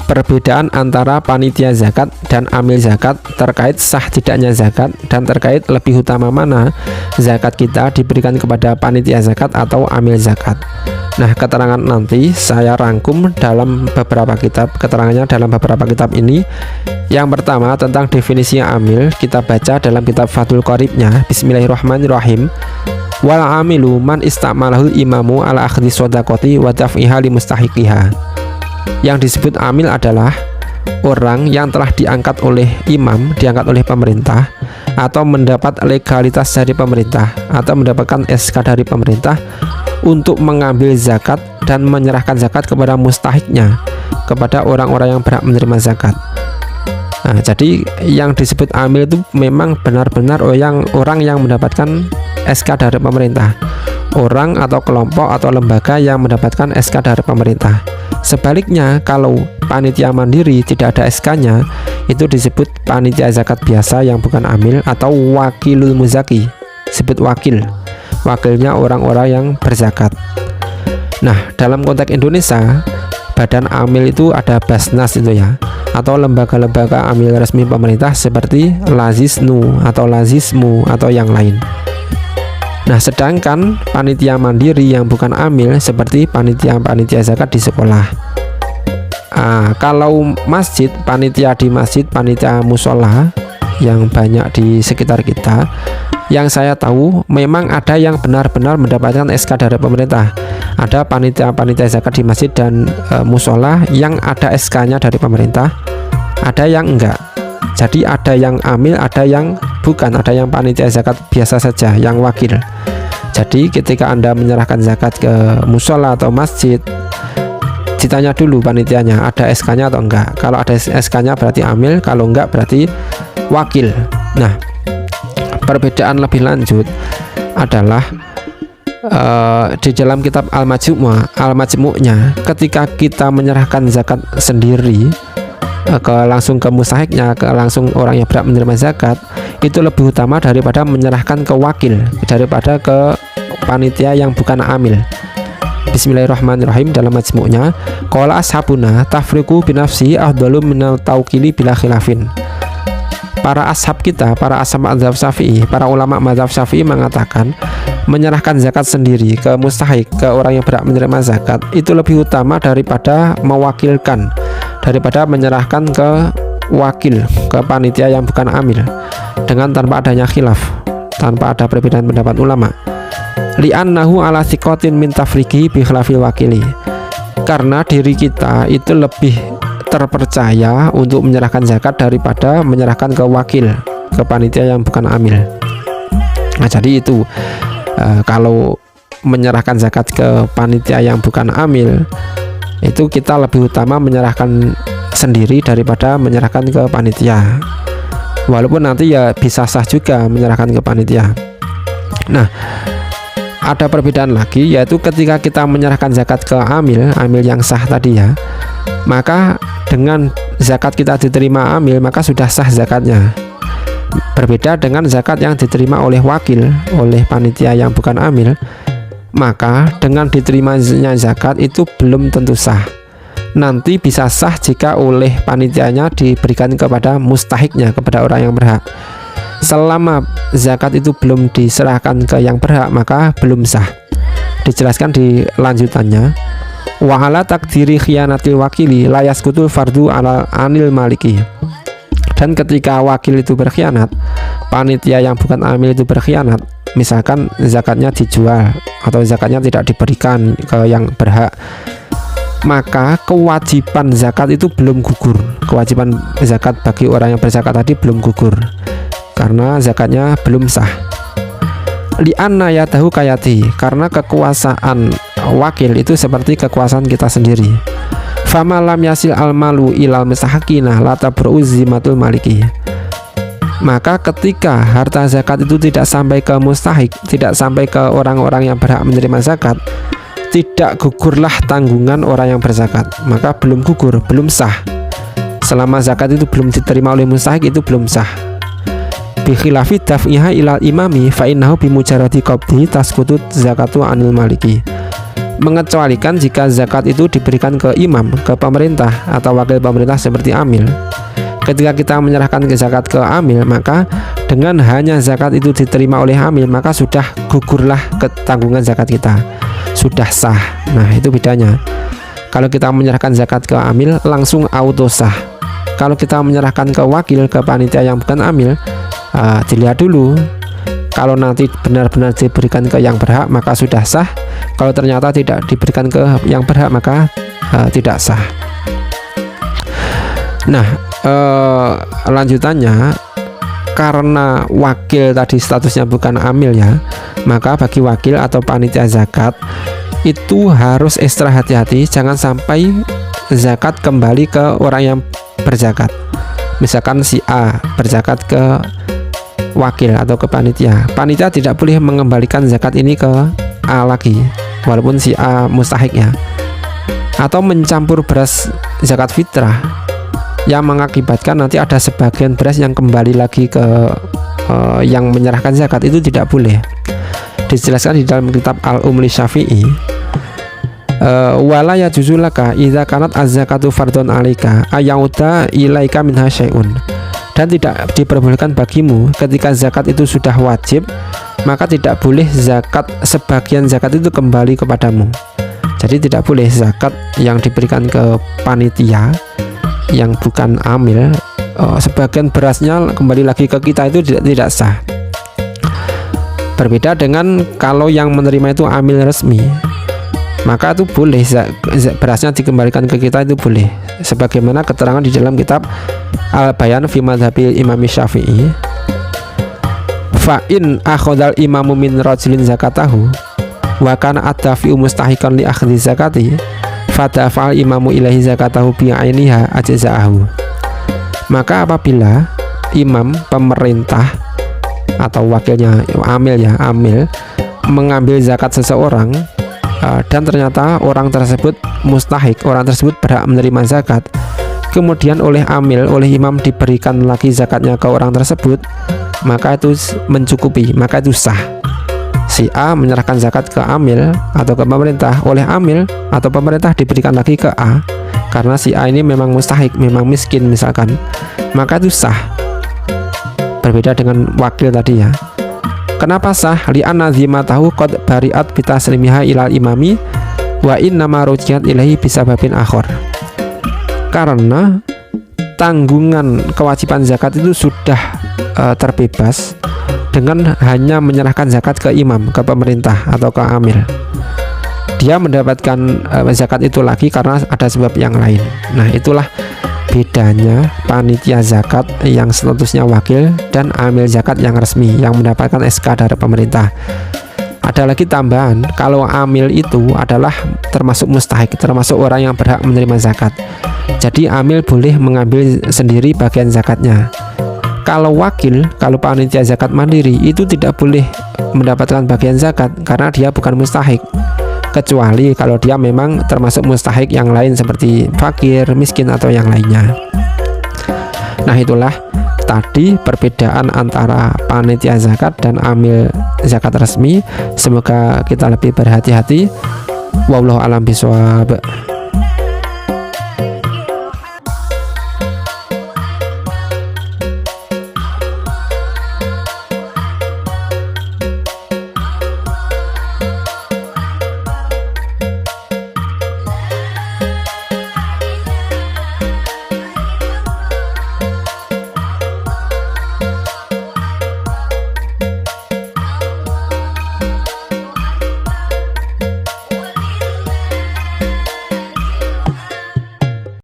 perbedaan antara panitia zakat dan amil zakat terkait sah tidaknya zakat dan terkait lebih utama mana zakat kita diberikan kepada panitia zakat atau amil zakat. Nah, keterangan nanti saya rangkum dalam beberapa kitab, keterangannya dalam beberapa kitab ini. Yang pertama tentang definisi amil, kita baca dalam kitab Fathul Qoribnya. Bismillahirrahmanirrahim. Wal amilu man istamalahul imamu ala akhdhi shadaqati wa daf'iha li mustahiqiha. Yang disebut amil adalah orang yang telah diangkat oleh imam, diangkat oleh pemerintah, atau mendapat legalitas dari pemerintah, atau mendapatkan SK dari pemerintah untuk mengambil zakat dan menyerahkan zakat kepada mustahiknya, kepada orang-orang yang berhak menerima zakat. Nah, jadi yang disebut amil itu memang benar-benar orang yang mendapatkan SK dari pemerintah, orang atau kelompok atau lembaga yang mendapatkan SK dari pemerintah. Sebaliknya, kalau panitia mandiri tidak ada SK-nya, itu disebut panitia zakat biasa yang bukan amil atau wakilul muzaki, disebut wakil, wakilnya orang-orang yang berzakat. Nah, dalam konteks Indonesia, badan amil itu ada Basnas itu ya, atau lembaga-lembaga amil resmi pemerintah seperti Lazisnu atau Lazismu atau yang lain. Nah, sedangkan panitia mandiri yang bukan amil seperti panitia zakat di sekolah. Kalau masjid, panitia di masjid, panitia musola yang banyak di sekitar kita, yang saya tahu memang ada yang benar-benar mendapatkan SK dari pemerintah. Ada panitia zakat di masjid dan musola yang ada SK-nya dari pemerintah, ada yang enggak. Jadi ada yang amil, ada yang bukan, ada yang panitia zakat biasa saja, yang wakil. Jadi ketika Anda menyerahkan zakat ke musola atau masjid, ditanya dulu panitianya ada SK-nya atau enggak. Kalau ada SK-nya berarti amil, kalau enggak berarti wakil. Nah, perbedaan lebih lanjut adalah di dalam kitab Al-Majmu'-nya, ketika kita menyerahkan zakat sendiri langsung ke mustahiknya, langsung orang yang berhak menerima zakat, itu lebih utama daripada menyerahkan ke wakil, daripada ke panitia yang bukan amil. Bismillahirrahmanirrahim. Dalam majmu'nya, qala ashabuna tafriqu binafsi afdalu minal tawkili bila khilafin. Para ashab kita, para ashab mazhab Syafi'i, para ulama mazhab Syafi'i mengatakan menyerahkan zakat sendiri ke mustahik, ke orang yang berhak menerima zakat, itu lebih utama daripada mewakilkan, daripada menyerahkan ke wakil, ke panitia yang bukan amil, dengan tanpa adanya khilaf, tanpa ada perbedaan pendapat ulama. Li'annahu ala thiqatin min tafriqi bi khilafil wakili. Karena diri kita itu lebih terpercaya untuk menyerahkan zakat daripada menyerahkan ke wakil, ke panitia yang bukan amil. Nah, jadi itu kalau menyerahkan zakat ke panitia yang bukan amil, itu kita lebih utama menyerahkan sendiri daripada menyerahkan ke panitia. Walaupun nanti ya bisa sah juga menyerahkan ke panitia. Nah, ada perbedaan lagi, yaitu ketika kita menyerahkan zakat ke amil yang sah tadi ya, maka dengan zakat kita diterima amil, maka sudah sah zakatnya. Berbeda dengan zakat yang diterima oleh wakil, oleh panitia yang bukan amil, maka dengan diterimanya zakat itu belum tentu sah. Nanti bisa sah jika oleh panitianya diberikan kepada mustahiknya, kepada orang yang berhak. Selama zakat itu belum diserahkan ke yang berhak, maka belum sah. Dijelaskan di lanjutannya, wa ala takdiri khiyanatil wakili la yasqutul fardu ala anil maliki. Dan ketika wakil itu berkhianat, panitia yang bukan amil itu berkhianat, misalkan zakatnya dijual atau zakatnya tidak diberikan ke yang berhak, maka kewajiban zakat itu belum gugur. Kewajiban zakat bagi orang yang berzakat tadi belum gugur karena zakatnya belum sah. Li'anna yadahu kayati, karena kekuasaan wakil itu seperti kekuasaan kita sendiri. Fama lam yasil al-malu ilal mustahaqina la tabru zimatul maliki. Maka ketika harta zakat itu tidak sampai ke mustahik, tidak sampai ke orang-orang yang berhak menerima zakat, tidak gugurlah tanggungan orang yang berzakat, maka belum gugur, belum sah. Selama zakat itu belum diterima oleh mustahik, itu belum sah. Bi khilafi daf'iha ilal imami fa innahu bi mujarradi qabdi tasqutut zakatu anil maliki. mengecualikan jika zakat itu diberikan ke imam, ke pemerintah atau wakil pemerintah seperti amil. Ketika kita menyerahkan ke zakat ke amil, maka dengan hanya zakat itu diterima oleh amil, maka sudah gugurlah ketanggungan zakat kita, sudah sah. Nah, itu bedanya. Kalau kita menyerahkan zakat ke amil, langsung auto sah. Kalau kita menyerahkan ke wakil, ke panitia yang bukan amil, dilihat dulu. Kalau nanti benar-benar diberikan ke yang berhak, maka sudah sah. Kalau ternyata tidak diberikan ke yang berhak, maka tidak sah. Nah, lanjutannya, karena wakil tadi statusnya bukan amil ya, maka bagi wakil atau panitia zakat itu harus ekstra hati-hati, jangan sampai zakat kembali ke orang yang berzakat. Misalkan si A berzakat ke wakil atau ke panitia, panitia tidak boleh mengembalikan zakat ini ke A lagi, walaupun si A mustahik ya. Atau mencampur beras zakat fitrah yang mengakibatkan nanti ada sebagian beras yang kembali lagi ke yang menyerahkan zakat, itu tidak boleh. Dijelaskan di dalam kitab Al-Umli Syafi'i, wala yajuzu laka idza kanat az-zakatu fardhon 'alaika ayauda ilaika minha syai'un. Dan tidak diperbolehkan bagimu ketika zakat itu sudah wajib, maka tidak boleh sebagian zakat itu kembali kepadamu. Jadi tidak boleh zakat yang diberikan ke panitia yang bukan amil, sebagian berasnya kembali lagi ke kita, itu tidak sah. Berbeda dengan kalau yang menerima itu amil resmi, maka itu boleh berasnya dikembalikan ke kita, itu boleh. Sebagaimana keterangan di dalam kitab Al-Bayan fi Madzhabil Imam Syafi'i, fa in akhadhal imamu min rajulin zakatahu wa kana addafi mustahiqan li akhdhi zakati fadafa'al imamu ilahi zakatahu bi'ainiha ajza'ahu. Maka apabila imam, pemerintah atau wakilnya amil mengambil zakat seseorang, dan ternyata orang tersebut mustahik, orang tersebut berhak menerima zakat, kemudian oleh amil, oleh imam diberikan lagi zakatnya ke orang tersebut, maka itu mencukupi, maka itu sah. Si A menyerahkan zakat ke amil atau ke pemerintah, oleh amil atau pemerintah diberikan lagi ke A, karena si A ini memang mustahik, memang miskin misalkan, maka itu sah. Berbeda dengan wakil tadi ya. Kenapa sah? Li'anna dhimatahu qad bari'at bitaslimiha ilal imami wa innama rujiyat ilahi bisababin akhor. Karena tanggungan kewajiban zakat itu sudah terbebas dengan hanya menyerahkan zakat ke imam, ke pemerintah atau ke amil. Dia mendapatkan zakat itu lagi karena ada sebab yang lain. Nah, itulah bedanya panitia zakat yang statusnya wakil dan amil zakat yang resmi yang mendapatkan SK dari pemerintah. Ada lagi tambahan, kalau amil itu adalah termasuk mustahik, termasuk orang yang berhak menerima zakat. Jadi amil boleh mengambil sendiri bagian zakatnya. Kalau wakil, kalau panitia zakat mandiri, itu tidak boleh mendapatkan bagian zakat karena dia bukan mustahik, kecuali kalau dia memang termasuk mustahik yang lain seperti fakir, miskin atau yang lainnya. Nah, itulah tadi perbedaan antara panitia zakat dan amil zakat resmi. Semoga kita lebih berhati-hati. Wallahu a'lam bishawab.